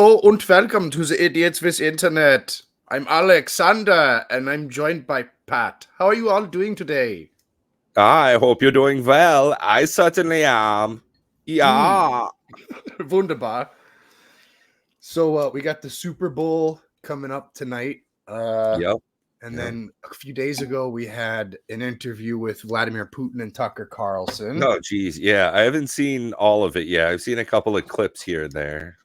Hello und welcome to the Idiots with Internet. I'm Alexander and I'm joined by Pat. How are you all doing today? I hope you're doing well. I certainly am. Yeah. Wunderbar. So we got the Super Bowl coming up tonight. Yep. And Yep. then a few days ago, we had an interview with Vladimir Putin and Tucker Carlson. Oh, geez. Yeah. I haven't seen all of it yet. I've seen a couple of clips here and there.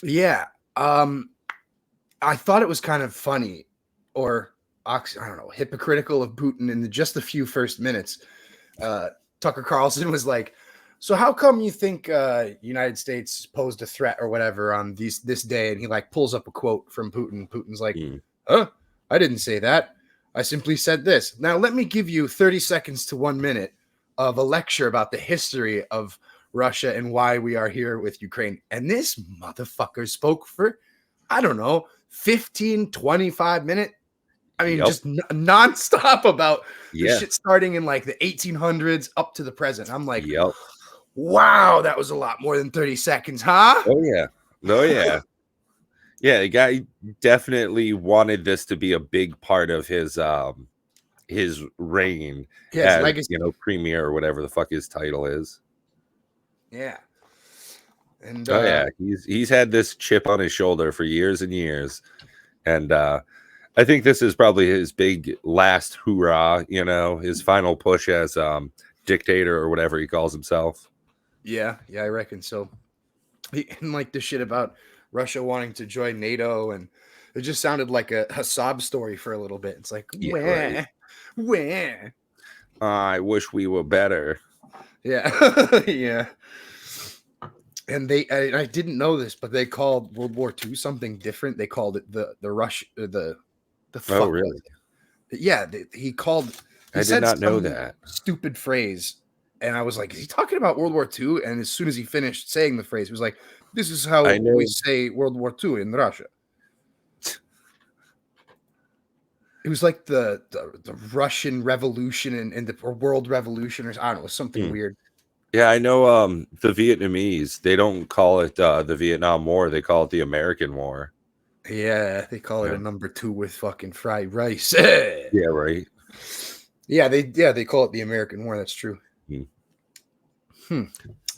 Yeah. I thought it was kind of funny or I don't know, hypocritical of Putin in just the few first minutes. Tucker Carlson was like, so how come you think United States posed a threat or whatever on this day? And he like pulls up a quote from Putin. Putin's like, huh? I didn't say that. I simply said this. Now let me give you 30 seconds to 1 minute of a lecture about the history of Russia and why we are here with Ukraine. And this motherfucker spoke for, I don't know, 15, 25 minutes. I mean, just nonstop about the shit starting in like the 1800s up to the present. I'm like, wow, that was a lot more than 30 seconds, huh? Oh, yeah. Oh, yeah. Yeah, the guy definitely wanted this to be a big part of his reign as, legacy. you know, premier or whatever the fuck his title is. Yeah. And oh, yeah. He's had this chip on his shoulder for years and years. And I think this is probably his big last hoorah, you know, his final push as dictator or whatever he calls himself. Yeah, I reckon so. And like the shit about Russia wanting to join NATO, and it just sounded like a sob story for a little bit. It's like, where? I wish we were better. Yeah, yeah. And I didn't know this, but they called World War II something different. They called it the fuck. Oh, really? Yeah, he called. I did not know that stupid phrase, and I was like, "Is he talking about World War II?" And as soon as he finished saying the phrase, he was like, "This is how we say World War II in Russia." It was like the Russian Revolution and the World Revolution, or I don't know, something weird. Yeah, I know. The Vietnamese, they don't call it the Vietnam War; they call it the American War. Yeah, they call it a number 2 with fucking fried rice. Yeah, right. Yeah, they call it the American War. That's true.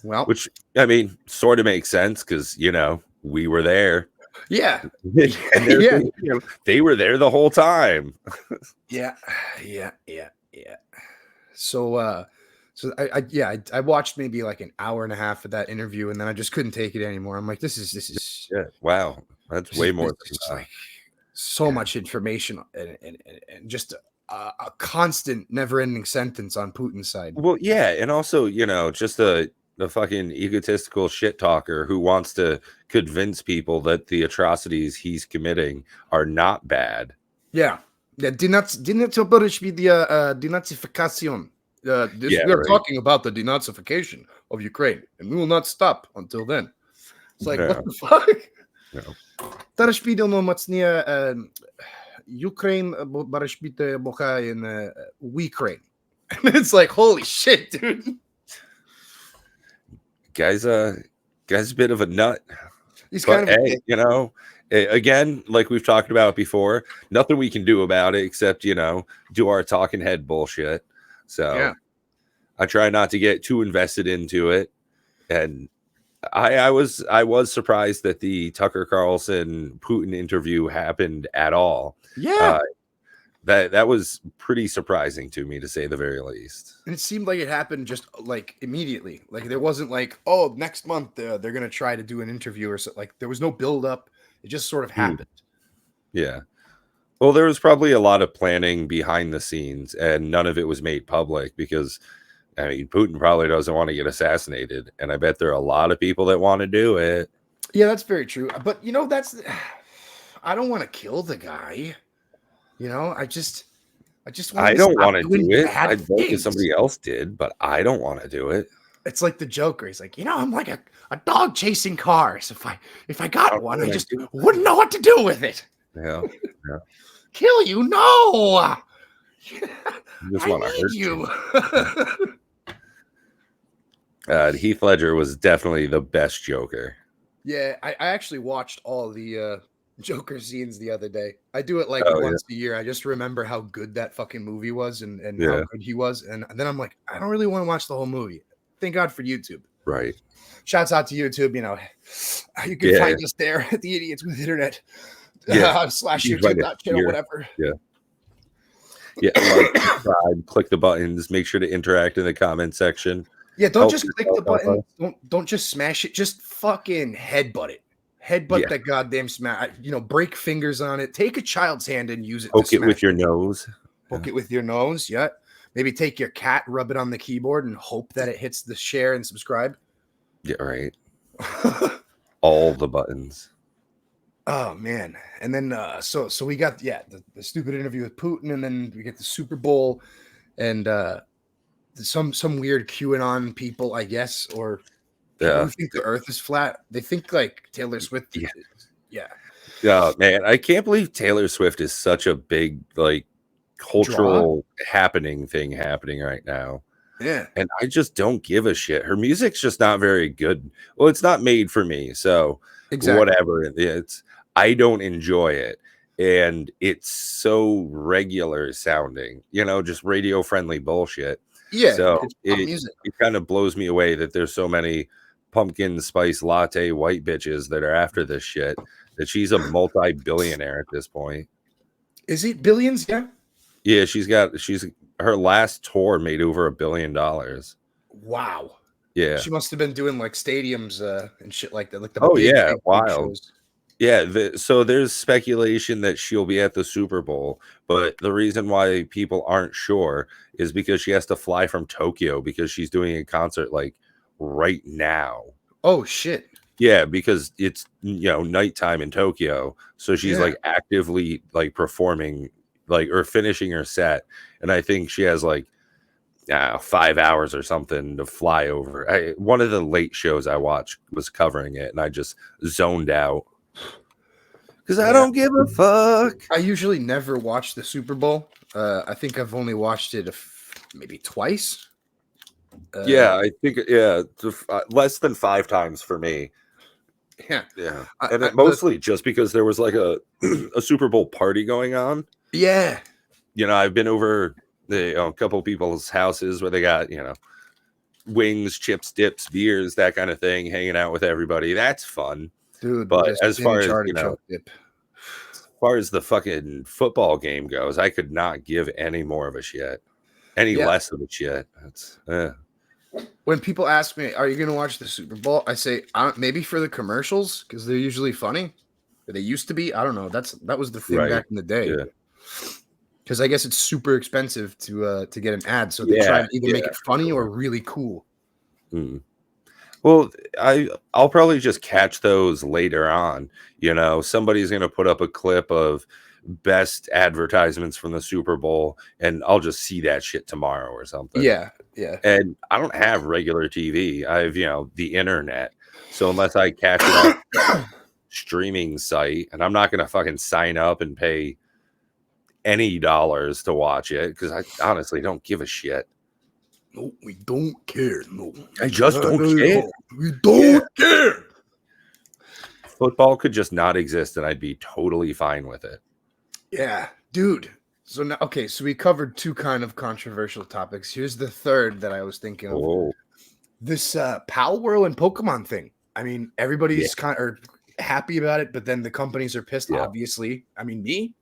Well, which I mean, sort of makes sense because you know we were there. Yeah, and they were there the whole time. Yeah. So I watched maybe like an hour and a half of that interview, and then I just couldn't take it anymore. I'm like, this is wow, that's way more than like so much information and just a constant, never-ending sentence on Putin's side. Well, yeah, and also, you know, just the fucking egotistical shit talker who wants to convince people that the atrocities he's committing are not bad. Yeah. Denazification. We are talking about the denazification of Ukraine, and we will not stop until then. It's like, what the fuck? Teraz підемо мацніє Ukraine барашбіте боха in Ukraine. It's like, holy shit, dude. Guy's a bit of a nut. He's kind of you know, again, like we've talked about before, nothing we can do about it except, you know, do our talking head bullshit. So I try not to get too invested into it. And I was surprised that the Tucker Carlson Putin interview happened at all. Yeah. That was pretty surprising to me, to say the very least. And it seemed like it happened just like immediately. Like there wasn't like, oh, next month they're going to try to do an interview or something. Like there was no build up. It just sort of happened. Yeah. Well, there was probably a lot of planning behind the scenes, and none of it was made public because, I mean, Putin probably doesn't want to get assassinated, and I bet there are a lot of people that want to do it. Yeah, that's very true. But, you know, I don't want to kill the guy. You know, I don't want to do it. I'd vote if somebody else did, but I don't want to do it. It's like the Joker. He's like, you know, I'm like a dog chasing cars. If I got one, I just wouldn't know what to do with it. Yeah. Kill you? No. Just want to hurt you. Heath Ledger was definitely the best Joker. Yeah, I actually watched all the Joker scenes the other day. I do it like Oh once a year. I just remember how good that fucking movie was and how yeah, good he was. And then I'm like, I don't really want to watch the whole movie. Thank God for YouTube. right. Shouts out to YouTube. You can Yeah, find us there at the Idiots with Internet yeah. slash He's right YouTube.channel, here. whatever. Yeah. Yeah, like, subscribe, click the buttons, make sure to interact in the comment section. Yeah, don't Help just click yourself the out. button. Don't just smash it. Just fucking headbutt it. Headbutt Yeah, that goddamn smash. Break fingers on it. Take a child's hand and use it to poke it with smash your it. nose. Poke Yeah, it with your nose. Yeah. Maybe take your cat, rub it on the keyboard, and hope that it hits the share and subscribe. yeah, right. All the buttons. Oh man. And then so we got the stupid interview with Putin, and then we get the Super Bowl and some weird QAnon people, I guess, or people who Yeah, think the earth is flat. They think like Taylor Swift. yeah, Yeah. yeah, man. I can't believe Taylor Swift is such a big like Draw. cultural happening right now. Yeah. And I just don't give a shit. Her music's just not very good. Well, it's not made for me, so Exactly. whatever. It's I don't enjoy it. And it's so regular sounding, just radio friendly bullshit. Yeah. So It's pop it music. it kind of blows me away that there's so many pumpkin spice latte white bitches that are after this shit, that she's a multi-billionaire at this point. Is it billions? Yeah. Yeah, she's her last tour made over $1 billion. Wow. Yeah. She must have been doing like stadiums and shit like that, like the Oh big, yeah, big wild. shows. Yeah, so there's speculation that she'll be at the Super Bowl, but the reason why people aren't sure is because she has to fly from Tokyo because she's doing a concert like right now. Oh shit. Yeah, because it's nighttime in Tokyo, so she's Yeah. like actively like performing like or finishing her set, and I think she has like 5 hours or something to fly over. One of the late shows I watched was covering it, and I just zoned out because I Yeah. don't give a fuck. I usually never watch the Super Bowl. I think I've only watched it maybe twice. Yeah, I think less than 5 times for me. Yeah. Yeah, and it mostly just because there was like a a Super Bowl party going on. Yeah. I've been over a couple people's houses where they got wings, chips, dips, beers, that kind of thing, hanging out with everybody. That's fun, Dude. but as far as dip. as far as the fucking football game goes, I could not give any more of a shit, any less of a shit. That's When people ask me, "Are you going to watch the Super Bowl?" I say, maybe for the commercials because they're usually funny. Or they used to be. I don't know. That was the thing right. back in the day. Yeah. Because I guess it's super expensive to get an ad, so they try to either make it funny or really cool. Mm. Well, I'll probably just catch those later on. Somebody's going to put up a clip of best advertisements from the Super Bowl, and I'll just see that shit tomorrow or something. Yeah. And I don't have regular TV. I have, the internet. So unless I catch it on streaming site, and I'm not going to fucking sign up and pay any dollars to watch it because I honestly don't give a shit. No, we don't care. No, I just don't care. We don't care. Football could just not exist, and I'd be totally fine with it. Yeah, dude. So now, okay, so we covered two kind of controversial topics. Here's the third that I was thinking of. Oh, This Pal Whirl and Pokemon thing. I mean, everybody's kind of happy about it, but then the companies are pissed, obviously. I mean, me,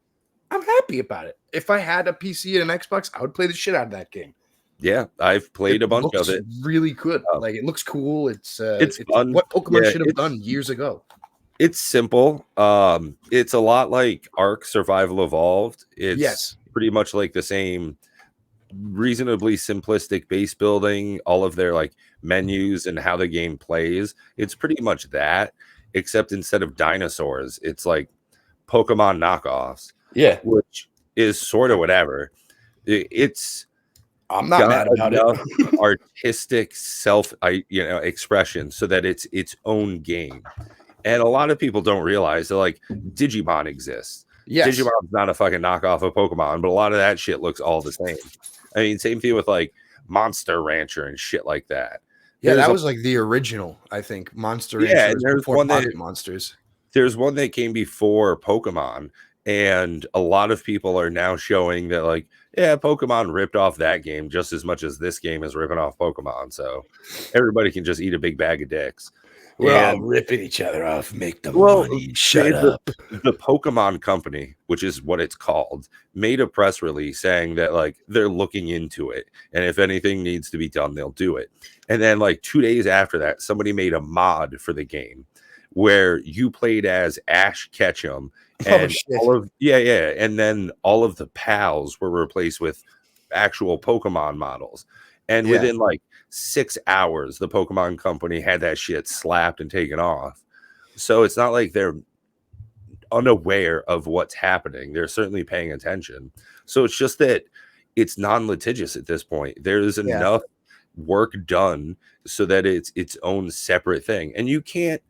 I'm happy about it. If I had a PC and an Xbox, I would play the shit out of that game. Yeah, I've played a bunch of it. Really good. Like, it looks cool. It's fun. What Pokemon should have done years ago. It's simple. It's a lot like Ark Survival Evolved. It's pretty much like the same reasonably simplistic base building, all of their like menus and how the game plays. It's pretty much that, except instead of dinosaurs, it's like Pokemon knockoffs. Yeah, which is sort of whatever. I'm not mad about it. Artistic expression so that it's its own game. And a lot of people don't realize that like Digimon exists. Yes. Digimon's not a fucking knockoff of Pokemon, but a lot of that shit looks all the same. I mean, same thing with like Monster Rancher and shit like that. Yeah, that was like the original, I think. Monster Rancher was before Pocket Monsters. There's one that came before Pokemon, and a lot of people are now showing that, like, yeah, Pokemon ripped off that game just as much as this game is ripping off Pokemon. So everybody can just eat a big bag of dicks. We're all ripping each other off, make the money. Shut up. The Pokemon Company, which is what it's called, made a press release saying that, like, they're looking into it, and if anything needs to be done, they'll do it. And then, like, 2 days after that, somebody made a mod for the game where you played as Ash Ketchum, and and then all of the pals were replaced with actual Pokemon models. And within like 6 hours, the Pokemon Company had that shit slapped and taken off. So it's not like they're unaware of what's happening. They're certainly paying attention. So it's just that it's non-litigious at this point. There's enough work done so that it's its own separate thing. And you can't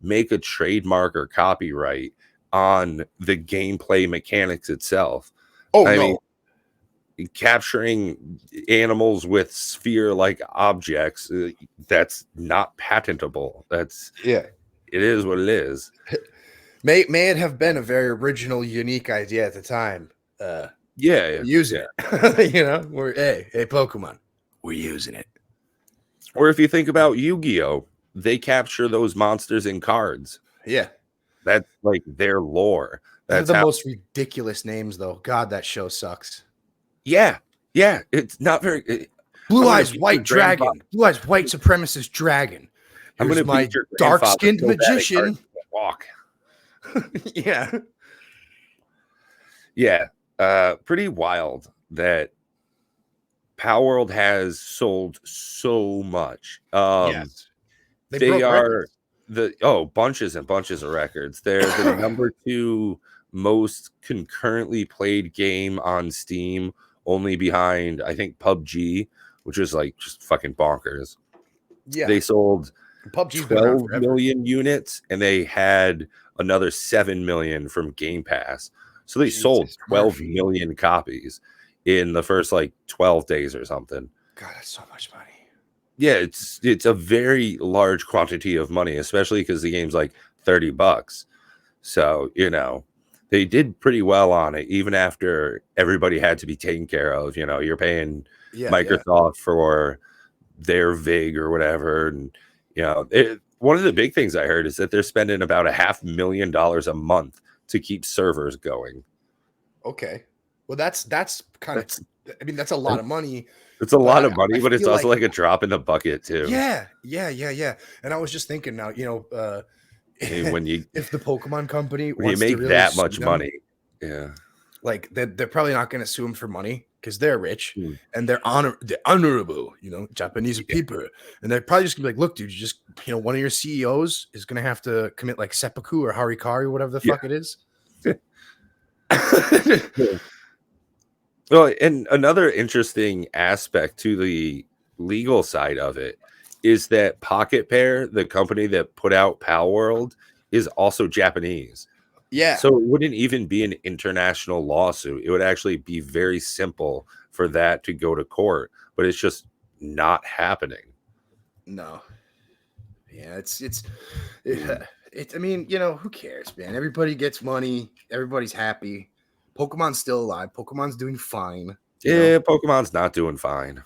make a trademark or copyright on the gameplay mechanics itself. I mean, capturing animals with sphere-like objects, that's not patentable. That's it is what it is. May it have been a very original, unique idea at the time. Using it. You know, we're hey Pokemon, we're using it. Or if you think about Yu-Gi-Oh, they capture those monsters in cards. Yeah, that's like their lore. That's the most ridiculous names, though. God, that show sucks. Yeah, it's not very. Blue Eyes White Dragon. Blue Eyes White Supremacist Dragon. I'm going to my dark-skinned magician. Walk. Yeah. Pretty wild that Power World has sold so much. Yes. They are bunches and bunches of records. They're the number 2 most concurrently played game on Steam, only behind, I think, PUBG, which is like just fucking bonkers. Yeah. They sold PUBG's 12 million units, and they had another 7 million from Game Pass. So they sold 12 million copies in the first like 12 days or something. God, that's so much money. Yeah, it's a very large quantity of money, especially because the game's like $30. So, you know, they did pretty well on it, even after everybody had to be taken care of. You know, you're paying Microsoft for their VIG or whatever. And, you know, one of the big things I heard is that they're spending about $500,000 a month to keep servers going. Okay. Well, that's kind of, I mean, that's a lot of money. It's a lot of money, but it's also like a drop in the bucket too. Yeah. And I was just thinking now, you know, if the Pokemon Company wants to really that much money, like they're probably not going to sue them for money because they're rich and they're honorable, you know, Japanese people, and they're probably just gonna be like, look, dude, you just, you know, one of your CEOs is going to have to commit like seppuku or harikari or whatever the fuck it is. Well, and another interesting aspect to the legal side of it is that Pocket Pair, the company that put out Pal World, is also Japanese. Yeah. So it wouldn't even be an international lawsuit. It would actually be very simple for that to go to court, but it's just not happening. No. Yeah, I mean, you know, who cares, man? Everybody gets money. Everybody's happy. Pokemon's still alive. Pokemon's doing fine. Yeah, Pokemon's not doing fine.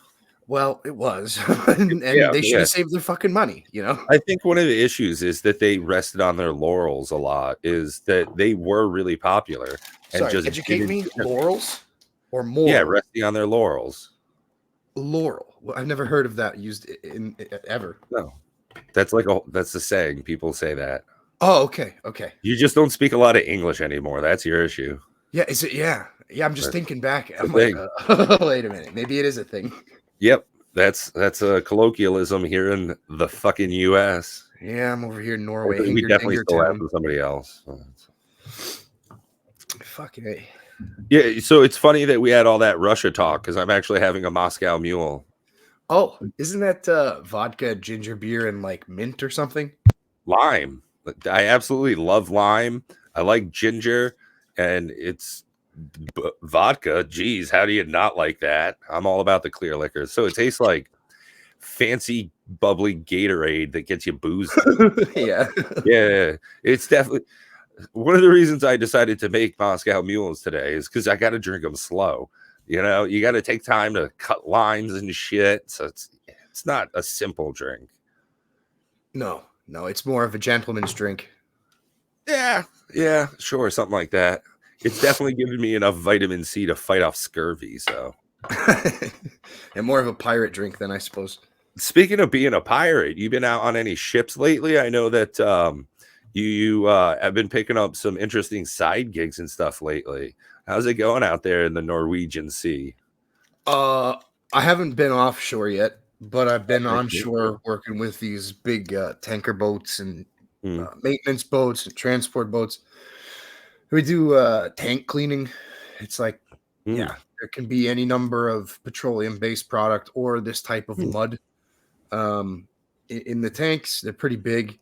Well, it was. and they should have saved their fucking money, you know? I think one of the issues is that they rested on their laurels a lot, is that they were really popular. And Sorry, just educate me? Laurels or more? Yeah, resting on their laurels. Laurel. Well, I've never heard of that used in ever. No. That's the saying. People say that. Oh, okay. You just don't speak a lot of English anymore. That's your issue. Yeah, is it? Yeah. I'm just thinking back. I'm like, wait a minute. Maybe it is a thing. Yep. That's a colloquialism here in the fucking US. Yeah, I'm over here in Norway. We definitely still have somebody else. Fucking A. Yeah, so it's funny that we had all that Russia talk because I'm actually having a Moscow Mule. Oh, isn't that vodka, ginger beer, and like mint or something? Lime. I absolutely love lime. I like ginger, and it's vodka. Geez, how do you not like that? I'm all about the clear liquors. So it tastes like fancy bubbly Gatorade that gets you boozed. Yeah. Yeah, it's definitely one of the reasons I decided to make Moscow Mules today is because I got to drink them slow. You know, you got to take time to cut lines and shit. So it's not a simple drink. No, it's more of a gentleman's drink. Yeah, sure, something like that. It's definitely given me enough vitamin C to fight off scurvy. So, and more of a pirate drink than I suppose. speaking of being a pirate, you been out on any ships lately? I know that you have been picking up some interesting side gigs and stuff lately. How's it going out there in the Norwegian Sea? I haven't been offshore yet, but I've been onshore working with these big tanker boats and maintenance boats and transport boats. We do tank cleaning. It's like, yeah, there can be any number of petroleum-based product or this type of mud in the tanks. They're pretty big,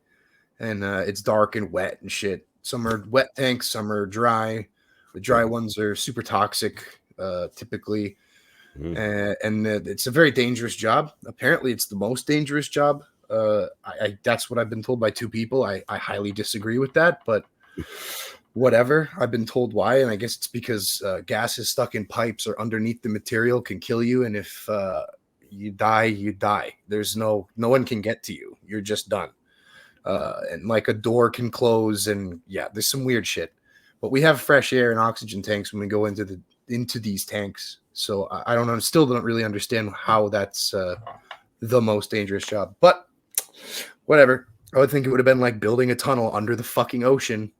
and it's dark and wet and shit. Some are wet tanks, some are dry. The dry ones are super toxic, typically. And it's a very dangerous job. Apparently, it's the most dangerous job. That's what I've been told by two people. I highly disagree with that, but whatever. I've been told why, and I guess it's because gases stuck in pipes or underneath the material can kill you, and if you die, you die. There's no one can get to you. You're just done. And like a door can close, and yeah, there's some weird shit. But we have fresh air and oxygen tanks when we go into these tanks. So I don't know. Still don't really understand how that's the most dangerous job. But whatever. I would think it would have been like building a tunnel under the fucking ocean.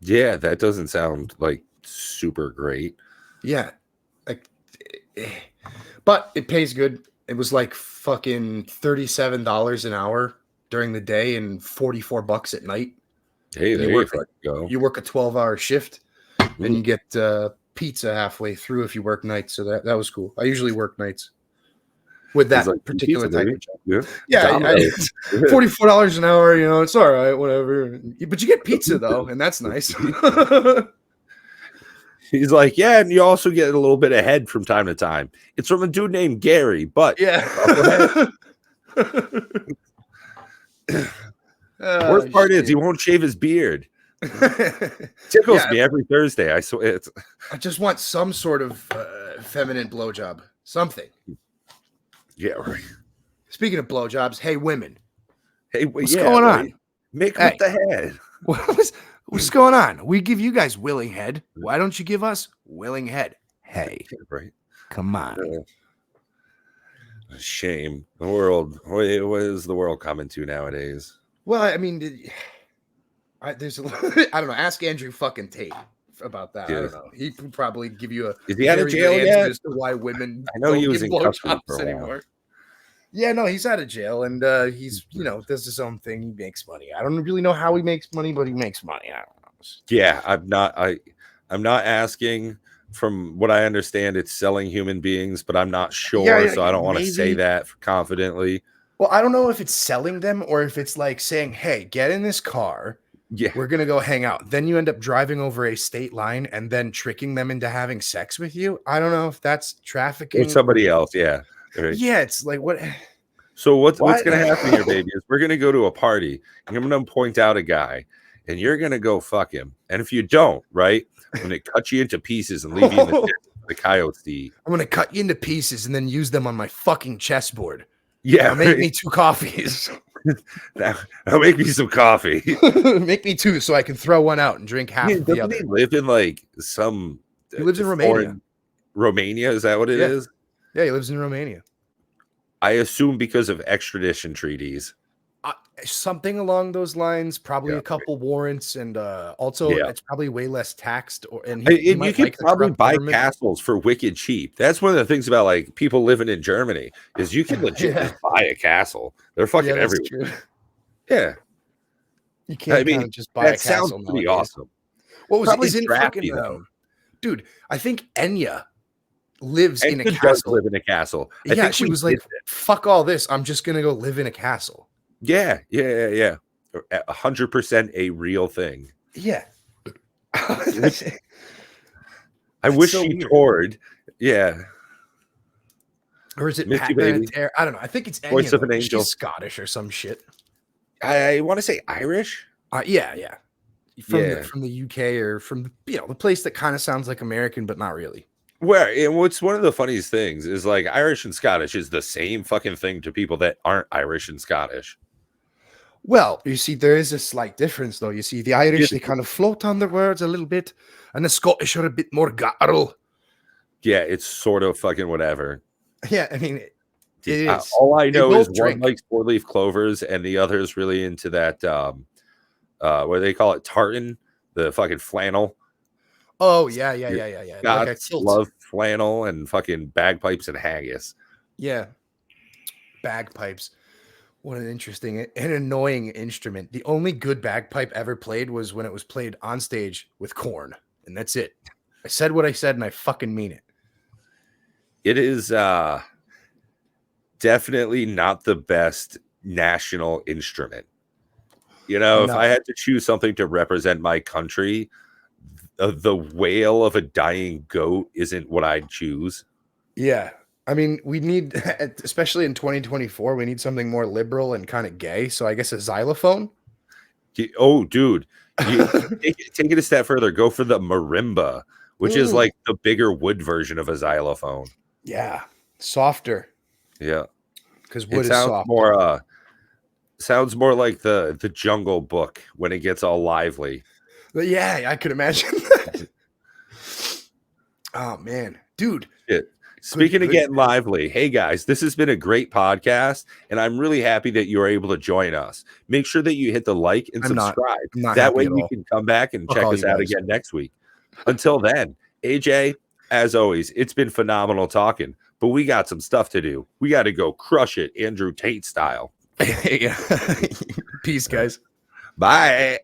Yeah, that doesn't sound like super great. Yeah. But it pays good. It was like fucking $37 an hour during the day and $44 at night. Hey, there you go. You work a 12-hour shift and you get pizza halfway through if you work nights. So that was cool. I usually work nights with that particular type of job. Yeah, $44 an hour, it's all right, whatever. But you get pizza though, and that's nice. He's like, yeah, and you also get a little bit of head from time to time. It's from a dude named Gary, but yeah. Worst part is he won't shave his beard. Tickles me every Thursday. I swear. I just want some sort of feminine blowjob. Something. Yeah, right. Speaking of blowjobs, hey women. Hey, what's going on? Mick with the head. What's going on? We give you guys willing head. Why don't you give us willing head? Hey, right. Come on. Shame. The world. What is the world coming to nowadays? Well, I mean, there's I don't know. Ask Andrew fucking Tate about that. Yeah. I don't know. He could probably give you is he out of jail yet? As to why women I know he was in custody anymore. Yeah, no, he's out of jail, and he's does his own thing. He makes money. I don't really know how he makes money, but he makes money. I don't know. Yeah, I'm not asking. From what I understand, it's selling human beings, but I'm not sure, so I don't want to say that confidently. Well, I don't know if it's selling them or if it's like saying, hey, get in this car. Yeah, we're going to go hang out. Then you end up driving over a state line and then tricking them into having sex with you. I don't know if that's trafficking. With somebody else, yeah. Right. Yeah, it's like what? So what's going to happen here, baby, is we're going to go to a party and I'm going to point out a guy and you're going to go fuck him. And if you don't, right, I'm going to cut you into pieces and leave you in the coyotes to eat. I'm going to cut you into pieces and then use them on my fucking chessboard. Yeah. Make me 2 coffees. Now make me some coffee. Make me 2 so I can throw one out and drink half of the other. He live in like some... He lives in Romania. Romania? Is that what it is? Yeah, he lives in Romania. I assume because of extradition treaties. Something along those lines, probably a couple warrants, and also it's probably way less taxed. And you can probably buy castles for wicked cheap. That's one of the things about like people living in Germany is you can legit just buy a castle. They're fucking everywhere. True. Yeah, you can't just buy a castle. Sounds pretty awesome. What was it? In fucking dude? I think Enya lives in a castle. Live in a castle. Yeah, she was like, "Fuck all this. I'm just gonna go live in a castle." Yeah. 100% a real thing. Yeah. I wish she toured. Yeah. Or is it Miss you, Pat baby. Benatar? I don't know. I think it's Voice Enya. of an angel. She's Scottish or some shit. I want to say Irish. Yeah. From Yeah. from the UK or from the place that kind of sounds like American, but not really. Where and what's one of the funniest things is like Irish and Scottish is the same fucking thing to people that aren't Irish and Scottish. Well, you see, there is a slight difference, though. You see, the Irish, they kind of float on their words a little bit, and the Scottish are a bit more guttural. Yeah, it's sort of fucking whatever. Yeah, I mean, it is. All I know is drink. one likes 4-leaf clovers and the other is really into that, what do they call it? Tartan, the fucking flannel. Oh, yeah. Scots love flannel and fucking bagpipes and haggis. Yeah. Bagpipes. What an interesting and annoying instrument. The only good bagpipe ever played was when it was played on stage with Korn, and that's it. I said what I said, and I fucking mean it. It is definitely not the best national instrument. If I had to choose something to represent my country, the wail of a dying goat isn't what I'd choose. Yeah. I mean, we need, especially in 2024, we need something more liberal and kind of gay. So I guess a xylophone. Oh, dude, you take it a step further. Go for the marimba, which is like the bigger wood version of a xylophone. Yeah, softer. Yeah, because wood is soft. Sounds more like the Jungle Book when it gets all lively. But yeah, I could imagine that. Oh man, dude. Shit. Speaking of getting lively, hey guys, this has been a great podcast, and I'm really happy that you were able to join us. Make sure that you hit the like and subscribe. That way you can come back and check us out again next week. Until then, AJ, as always, it's been phenomenal talking, but we got some stuff to do. We got to go crush it, Andrew Tate style. Peace, guys. Bye.